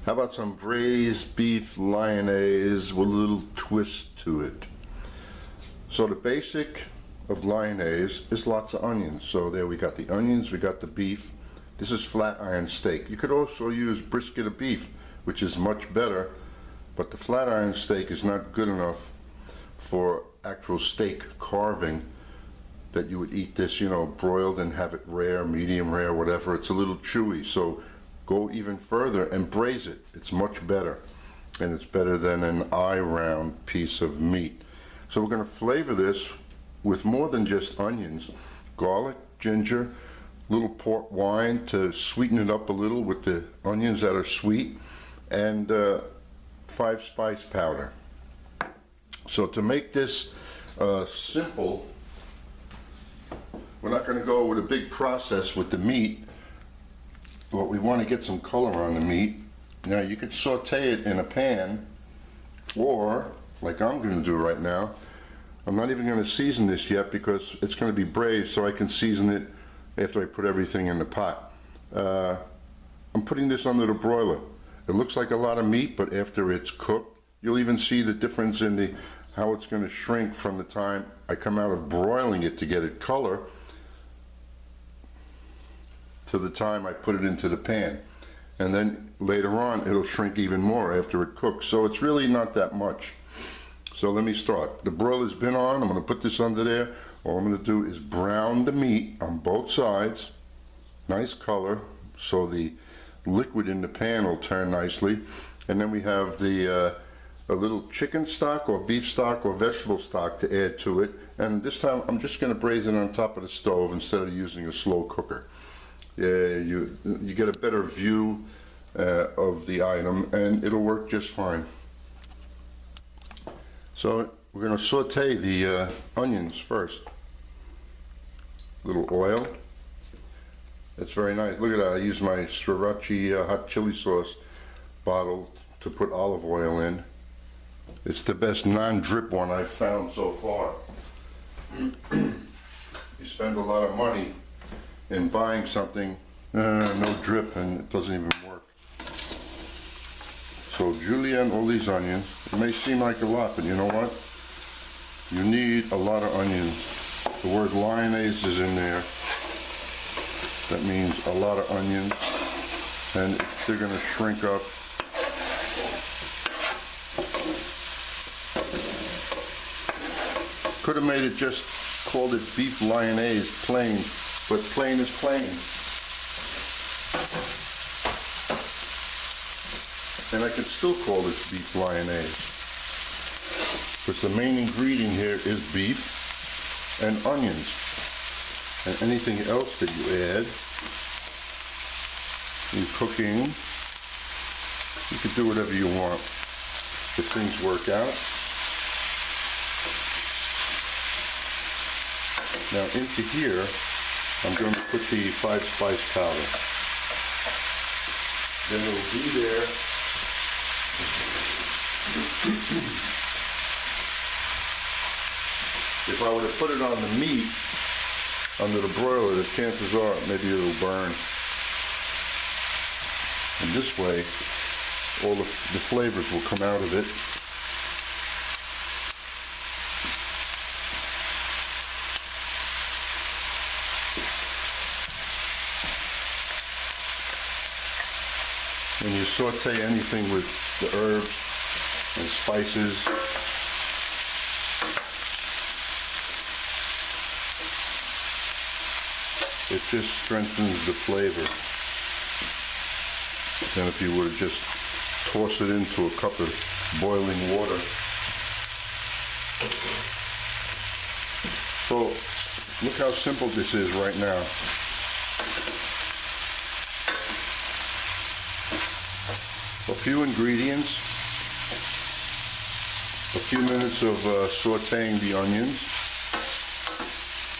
How about some braised beef lyonnaise with a little twist to it? So the basic of lyonnaise is lots of onions. So there we got the onions, we got the beef. This is flat iron steak. You could also use brisket of beef, which is much better, but the flat iron steak is not good enough for actual steak carving that you would eat this, you know, broiled and have it rare, medium rare, whatever. It's a little chewy. So go even further and braise it. It's much better, and it's better than an eye round piece of meat. So we're going to flavor this with more than just onions: garlic, ginger, little port wine to sweeten it up a little with the onions that are sweet, and 5 spice powder. So to make this simple, we're not going to go with a big process with the meat. But we want to get some color on the meat. Now you could saute it in a pan, or like I'm going to do right now. I'm not even going to season this yet because it's going to be braised, so I can season it after I put everything in the pot. I'm putting this under the broiler. It looks like a lot of meat, but after it's cooked, you'll even see the difference in how it's going to shrink from the time I come out of broiling it to get it color to the time I put it into the pan. And then later on it'll shrink even more after it cooks. So it's really not that much. So let me start. The broiler's been on. I'm going to put this under there. All I'm going to do is brown the meat on both sides. Nice color, so the liquid in the pan will turn nicely. And then we have a little chicken stock or beef stock or vegetable stock to add to it. And this time I'm just going to braise it on top of the stove instead of using a slow cooker. You get a better view of the item, and it'll work just fine. So we're going to saute the onions first. A little oil. It's very nice. Look at that. I use my sriracha hot chili sauce bottle to put olive oil in. It's the best non-drip one I've found so far. You spend a lot of money in buying something, no drip, and it doesn't even work. So julienne all these onions. It may seem like a lot, but you know what? You need a lot of onions. The word lyonnaise is in there. That means a lot of onions, and they're going to shrink up. Could have made it just called it beef lyonnaise plain, but plain is plain. And I could still call this beef lyonnaise, because the main ingredient here is beef and onions. And anything else that you add in cooking, you can do whatever you want if things work out. Now into here, I'm going to put the 5 spice powder. Then it'll be there. If I were to put it on the meat, under the broiler, the chances are maybe it'll burn. And this way, all the flavors will come out of it. When you saute anything with the herbs and spices, it just strengthens the flavor. Then if you were to just toss it into a cup of boiling water. So look how simple this is right now. A few ingredients, a few minutes of sauteing the onions,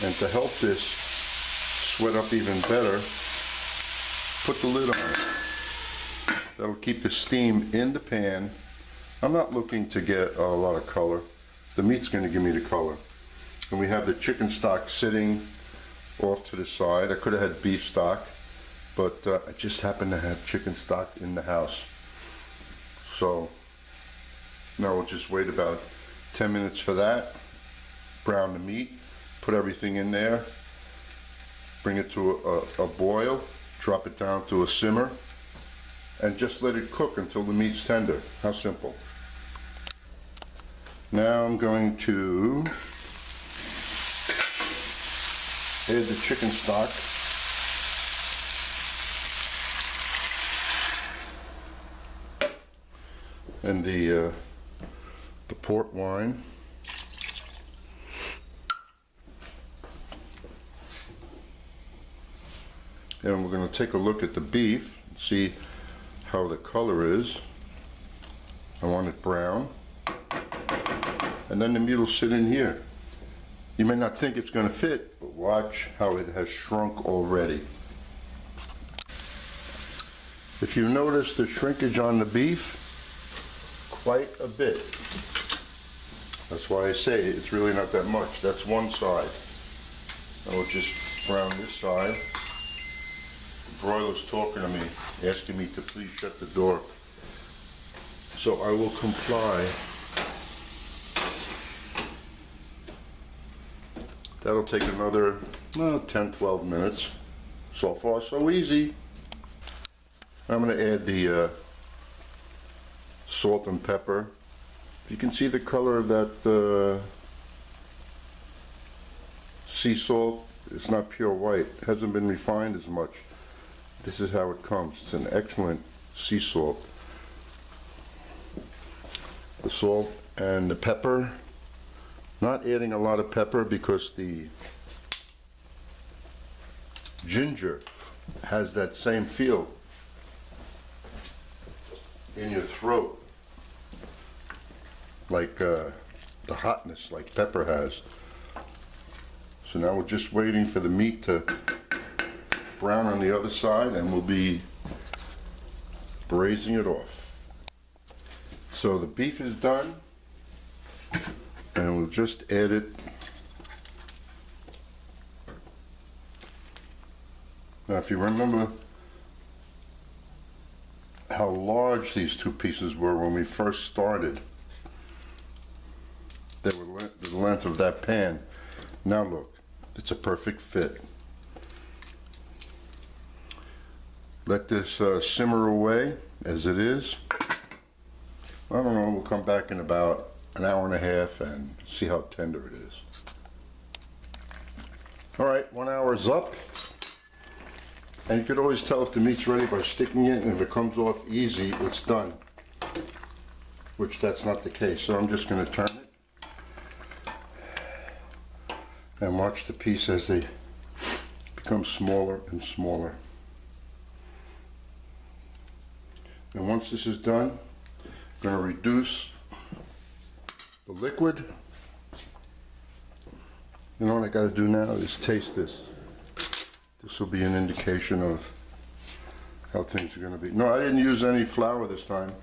and to help this sweat up even better, put the lid on it. That'll keep the steam in the pan. I'm not looking to get a lot of color. The meat's going to give me the color. And we have the chicken stock sitting off to the side. I could have had beef stock, but I just happen to have chicken stock in the house. So now we'll just wait about 10 minutes for that. Brown the meat, put everything in there, bring it to a boil, drop it down to a simmer, and just let it cook until the meat's tender. How simple. Now I'm going to add the chicken stock. And the port wine. And we're going to take a look at the beef and see how the color is. I want it brown. And then the meat will sit in here. You may not think it's going to fit, but watch how it has shrunk already. If you notice the shrinkage on the beef, quite a bit. That's why I say it's really not that much. That's one side. I will just brown this side. The broiler's talking to me, asking me to please shut the door. So I will comply. That'll take another 10-12 minutes. So far so easy. I'm going to add the salt and pepper. You can see the color of that sea salt. It's not pure white. It hasn't been refined as much. This is how it comes. It's an excellent sea salt. The salt and the pepper. Not adding a lot of pepper because the ginger has that same feel in your throat, like the hotness like pepper has. So now we're just waiting for the meat to brown on the other side, and we'll be braising it off. So the beef is done, and we'll just add it. Now if you remember how large these two pieces were when we first started, they were the length of that pan. Now look, it's a perfect fit. Let this simmer away as it is. I don't know, we'll come back in about an hour and a half and see how tender it is. All right, 1 hour is up. And you could always tell if the meat's ready by sticking it, and if it comes off easy, it's done. Which that's not the case. So I'm just going to turn it and watch the piece as they become smaller and smaller. And once this is done, I'm going to reduce the liquid. You know what I got to do now is taste this. This will be an indication of how things are going to be. No, I didn't use any flour this time.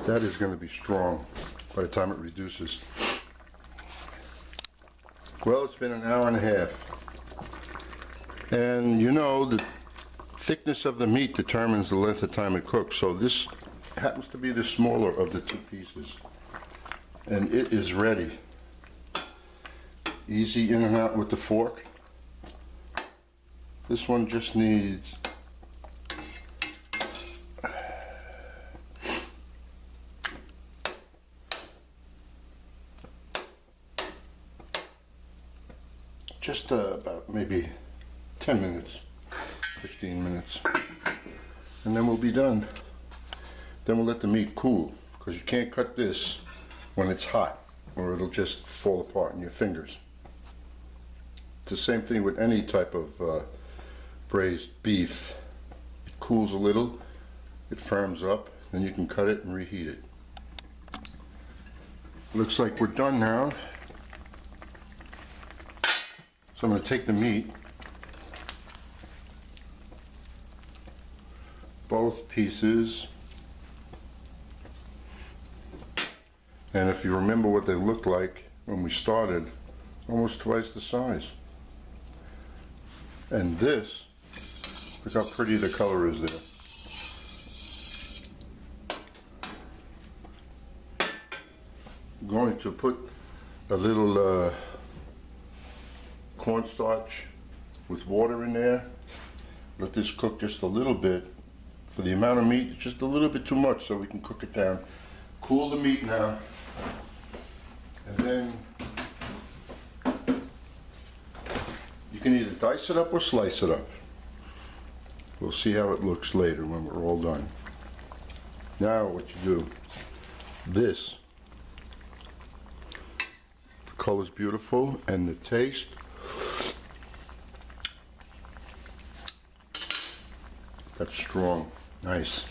That is going to be strong by the time it reduces. Well, it's been an hour and a half. And you know, the thickness of the meat determines the length of time it cooks. So this happens to be the smaller of the two pieces. And it is ready. Easy in and out with the fork. This one just needs just about maybe 10 minutes, 15 minutes, and then we'll be done. Then we'll let the meat cool, because you can't cut this when it's hot or it'll just fall apart in your fingers. It's the same thing with any type of braised beef. It cools a little, it firms up, then you can cut it and reheat it. Looks like we're done now. So I'm going to take the meat, both pieces, and if you remember what they looked like when we started, almost twice the size. And this, Look how pretty the color is there. I'm going to put a little cornstarch with water in there. Let this cook just a little bit. For the amount of meat, it's just a little bit too much, so we can cook it down. Cool the meat now. And then you can either dice it up or slice it up. We'll see how it looks later when we're all done. Now what you do, this, the color's beautiful and the taste, that's strong, nice.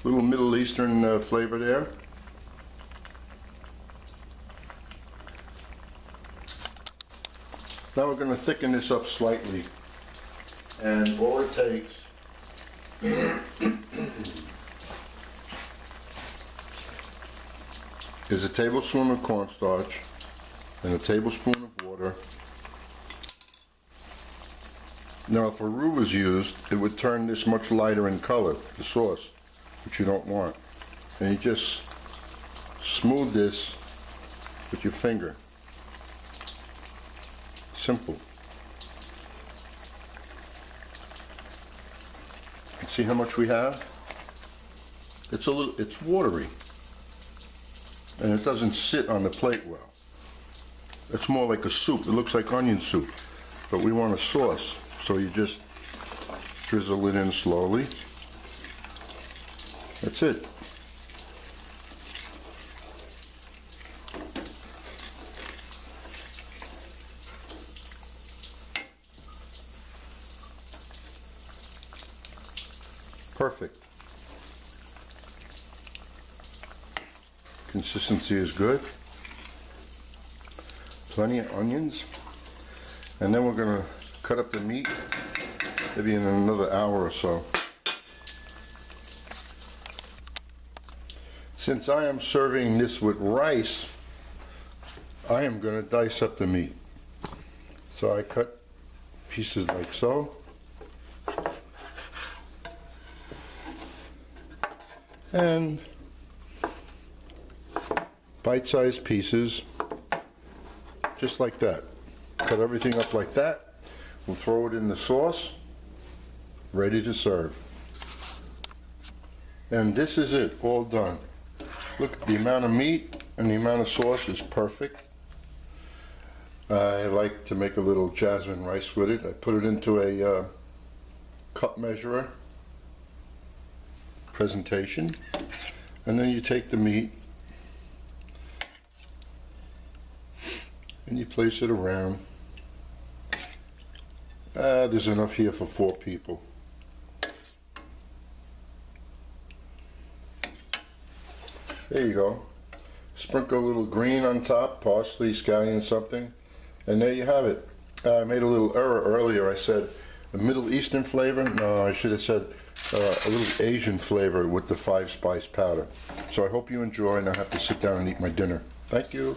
Little Middle Eastern flavor there. Now we're going to thicken this up slightly, and all it takes is a tablespoon of cornstarch and a tablespoon of water. Now if a roux was used, it would turn this much lighter in color, the sauce, which you don't want. And you just smooth this with your finger. Simple. See how much we have? It's watery. And it doesn't sit on the plate well. It's more like a soup. It looks like onion soup. But we want a sauce. So you just drizzle it in slowly. That's it. Perfect. Consistency is good. Plenty of onions. And then we're going to cut up the meat maybe in another hour or so. Since I am serving this with rice, I am going to dice up the meat. So I cut pieces like so. And bite-sized pieces, just like that. Cut everything up like that. We'll throw it in the sauce, ready to serve. And this is it, all done. Look, the amount of meat and the amount of sauce is perfect. I like to make a little jasmine rice with it. I put it into a cup measurer presentation, and then you take the meat and you place it around. There's enough here for 4 people. There you go. Sprinkle a little green on top, parsley, scallion, something, and there you have it. I made a little error earlier. I said a Middle Eastern flavor. No, I should have said a little Asian flavor with the 5-spice powder. So I hope you enjoy, and I have to sit down and eat my dinner. Thank you.